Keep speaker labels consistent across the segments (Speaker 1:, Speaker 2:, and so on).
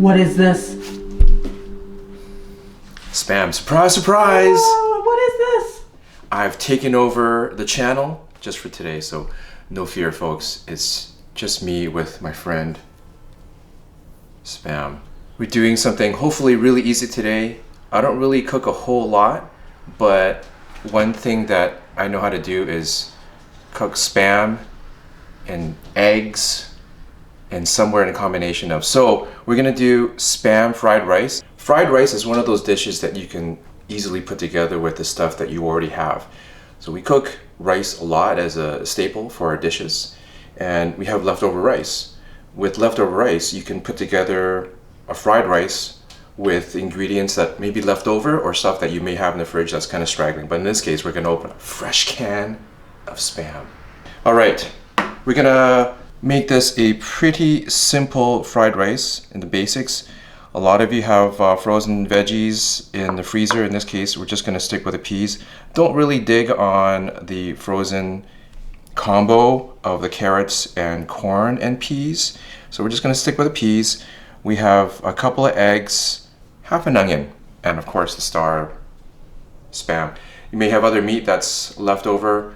Speaker 1: What is this?
Speaker 2: Spam. Surprise, surprise!
Speaker 1: What is this?
Speaker 2: I've taken over the channel just for today, so no fear, folks. It's just me with my friend Spam. We're doing something hopefully really easy today. I don't really cook a whole lot, but one thing that I know how to do is cook Spam and eggs and somewhere in a combination of. So we're gonna do Spam fried rice. Fried rice is one of those dishes that you can easily put together with the stuff that you already have. So we cook rice a lot as a staple for our dishes, and we have leftover rice. With leftover rice, you can put together a fried rice with ingredients that may be left over or stuff that you may have in the fridge that's kind of straggling. But in this case, we're gonna open a fresh can of Spam. All right, we're gonna make this a pretty simple fried rice in the basics. A lot of you have frozen veggies in the freezer. In this case, we're just gonna stick with the peas. Don't really dig on the frozen combo of the carrots and corn and peas. So we're just gonna stick with the peas. We have a couple of eggs, half an onion, and of course the star Spam. You may have other meat that's left over.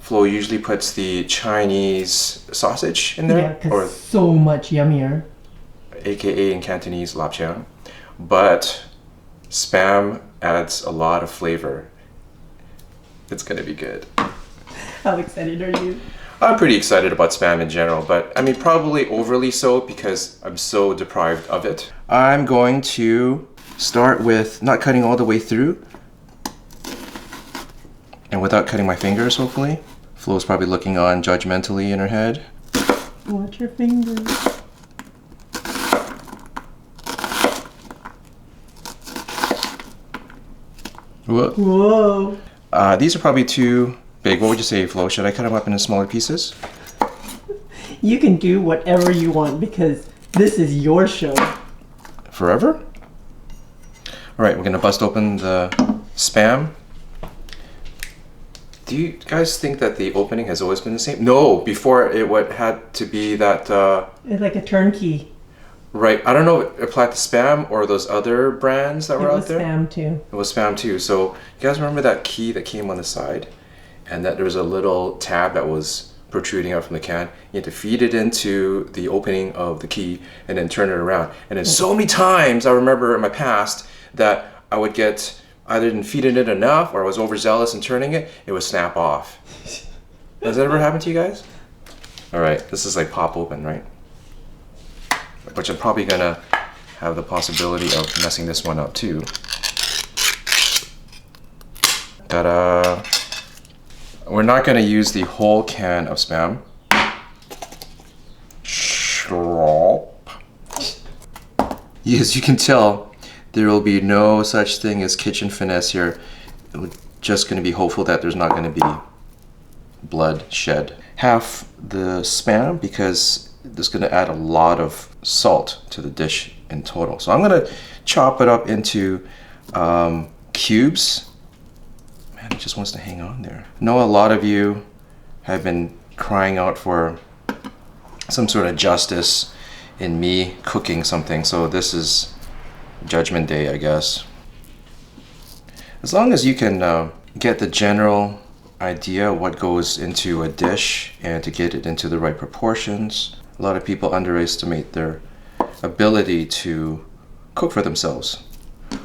Speaker 2: Flo usually puts the Chinese sausage in there.
Speaker 1: Yeah, because so much yummier.
Speaker 2: AKA in Cantonese, lapchiang. But Spam adds a lot of flavor. It's gonna be good.
Speaker 1: How excited are you?
Speaker 2: I'm pretty excited about Spam in general, but I mean probably overly so because I'm so deprived of it. I'm going to start with not cutting all the way through and without cutting my fingers, hopefully. Flo's probably looking on judgmentally in her head.
Speaker 1: Watch your fingers.
Speaker 2: Whoa. These are probably too big. What would you say, Flo? Should I cut them up into smaller pieces?
Speaker 1: You can do whatever you want because this is your show.
Speaker 2: Forever? All right, we're gonna bust open the Spam. Do you guys think that the opening has always been the same? No, before it had to be that...
Speaker 1: It's like a turnkey.
Speaker 2: Right, I don't know if it applied to Spam or those other brands that were out there.
Speaker 1: It was Spam too.
Speaker 2: It was Spam too. So you guys remember that key that came on the side? And that there was a little tab that was protruding out from the can. You had to feed it into the opening of the key and then turn it around. And then so many times I remember in my past that I would get... either didn't feed it enough or I was overzealous in turning it, it would snap off. Has that ever happened to you guys? All right, this is like pop open, right? Which I'm probably gonna have the possibility of messing this one up too. Ta-da! We're not gonna use the whole can of Spam. As you can tell, there will be no such thing as kitchen finesse here. We're just gonna be hopeful that there's not gonna be blood shed. Half the Spam because it's gonna add a lot of salt to the dish in total. So I'm gonna chop it up into cubes. Man, it just wants to hang on there. I know a lot of you have been crying out for some sort of justice in me cooking something. So this is Judgment Day, I guess. As long as you can get the general idea what goes into a dish and to get it into the right proportions. A lot of people underestimate their ability to cook for themselves.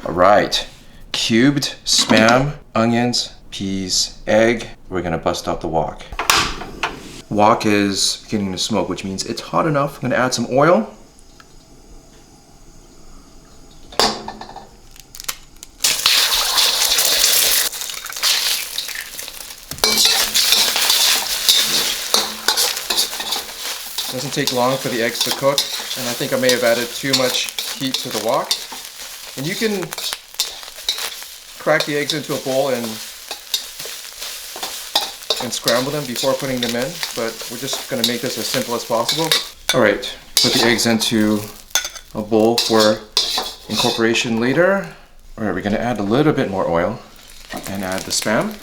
Speaker 2: All right, cubed Spam, onions, peas, egg. We're gonna bust out the wok. Wok is beginning to smoke, which means it's hot enough. I'm gonna add some oil. Doesn't take long for the eggs to cook, and I think I may have added too much heat to the wok. And you can crack the eggs into a bowl and scramble them before putting them in, but we're just going to make this as simple as possible. All right, put the eggs into a bowl for incorporation later. All right, we're going to add a little bit more oil and add the Spam.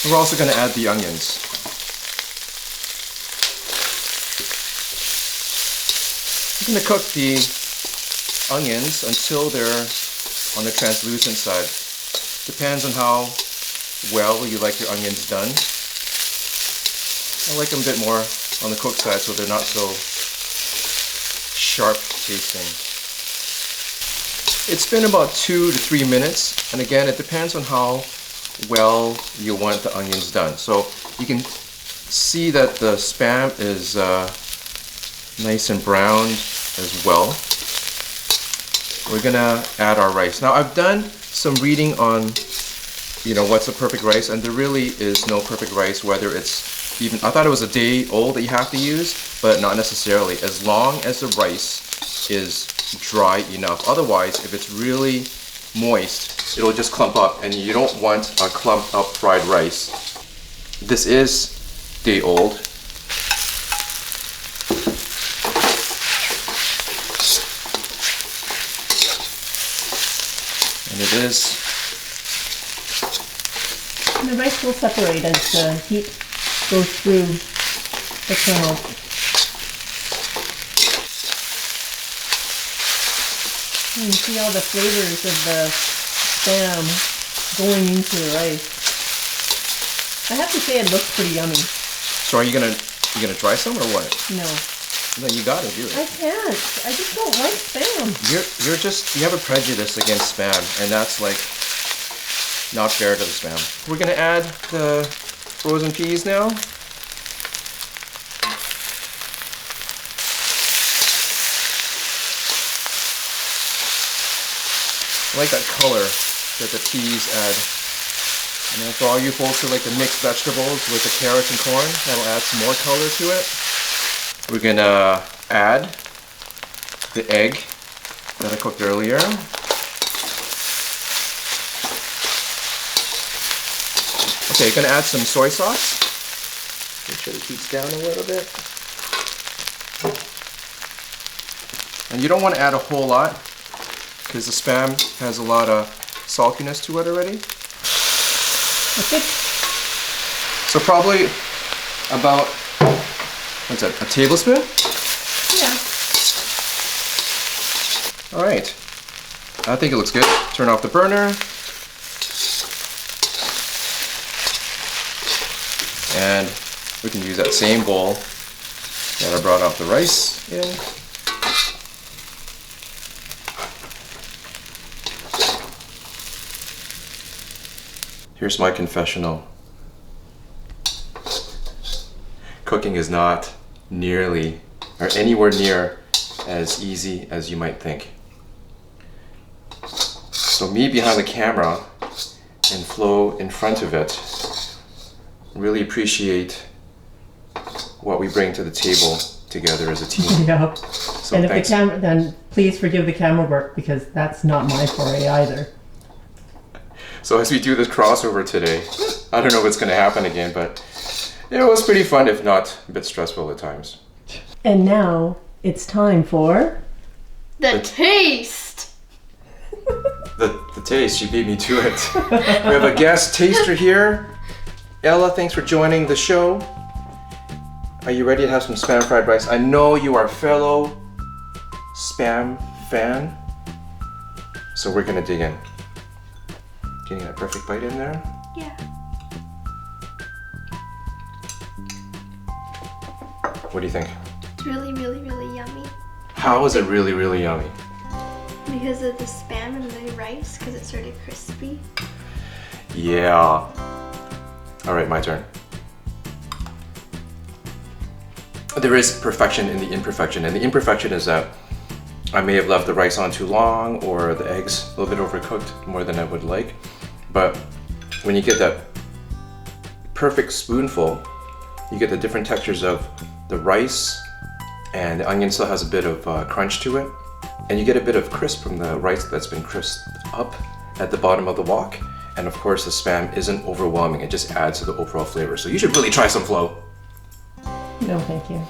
Speaker 2: We're also going to add the onions. I'm going to cook the onions until they're on the translucent side. Depends on how well you like your onions done. I like them a bit more on the cooked side so they're not so sharp tasting. It's been about 2 to 3 minutes, and again, it depends on how well you want the onions done. So you can see that the Spam is nice and browned as well. We're gonna add our rice. Now I've done some reading on, what's a perfect rice, and there really is no perfect rice, whether it's even, I thought it was a day old that you have to use, but not necessarily, as long as the rice is dry enough. Otherwise, if it's really moist, it'll just clump up, and you don't want a clumped up fried rice. This is day old. And it is.
Speaker 1: And the rice will separate as the heat goes through the kernel. You can see all the flavors of the Spam going into the rice. I have to say it looks pretty yummy.
Speaker 2: So are you gonna try some or what?
Speaker 1: No.
Speaker 2: Then you gotta do it.
Speaker 1: I can't. I just don't like Spam.
Speaker 2: You have a prejudice against Spam, and that's like not fair to the Spam. We're gonna add the frozen peas now. I like that color that the peas add. And then for all you folks who like to mix vegetables with the carrots and corn, that'll add some more color to it. We're gonna add the egg that I cooked earlier. Okay, gonna add some soy sauce. Make sure it heats down a little bit. And you don't want to add a whole lot, because the Spam has a lot of saltiness to it already.
Speaker 1: Okay.
Speaker 2: So probably about, what's that, a tablespoon?
Speaker 1: Yeah.
Speaker 2: All right. I think it looks good. Turn off the burner. And we can use that same bowl that I brought out the rice in. Here's my confessional. Cooking is not nearly or anywhere near as easy as you might think. So me behind the camera and Flo in front of it really appreciate what we bring to the table together as a team.
Speaker 1: Yeah.
Speaker 2: So
Speaker 1: And if
Speaker 2: thanks.
Speaker 1: the camera, then please forgive the camera work, because that's not my foray either.
Speaker 2: So as we do this crossover today, I don't know what's going to happen again, but it was pretty fun, if not a bit stressful at times.
Speaker 1: And now it's time for
Speaker 3: The taste!
Speaker 2: The taste, she beat me to it. We have a guest taster here. Ella, thanks for joining the show. Are you ready to have some Spam fried rice? I know you are a fellow Spam fan, so we're gonna dig in. Getting that perfect bite in there.
Speaker 3: Yeah.
Speaker 2: What do you think?
Speaker 3: It's really, really, really yummy.
Speaker 2: How is it really, really yummy?
Speaker 3: Because of the Spam and the rice, because it's sort of crispy.
Speaker 2: Yeah. All right, my turn. There is perfection in the imperfection, and the imperfection is that I may have left the rice on too long, or the eggs a little bit overcooked more than I would like. But when you get that perfect spoonful, you get the different textures of the rice, and the onion still has a bit of crunch to it, and you get a bit of crisp from the rice that's been crisped up at the bottom of the wok. And of course, the Spam isn't overwhelming; it just adds to the overall flavor. So you should really try some, Flo.
Speaker 1: No, thank you.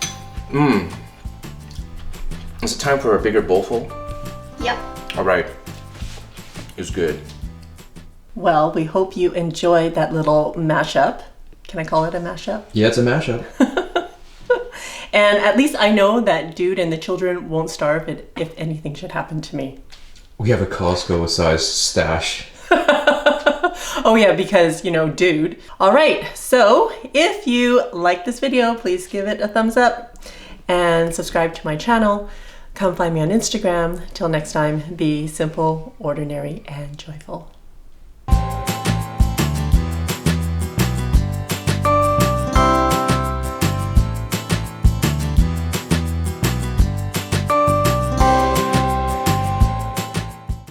Speaker 2: Is it time for a bigger bowlful?
Speaker 3: Yep.
Speaker 2: All right. It's good.
Speaker 1: Well, we hope you enjoyed that little mashup. Can I call it a mashup?
Speaker 2: Yeah, it's a mashup.
Speaker 1: And at least I know that Dude and the children won't starve if anything should happen to me.
Speaker 2: We have a Costco-sized stash.
Speaker 1: Oh yeah, because, you know, Dude. All right, so if you like this video, please give it a thumbs up and subscribe to my channel. Come find me on Instagram. Till next time, be simple, ordinary, and joyful.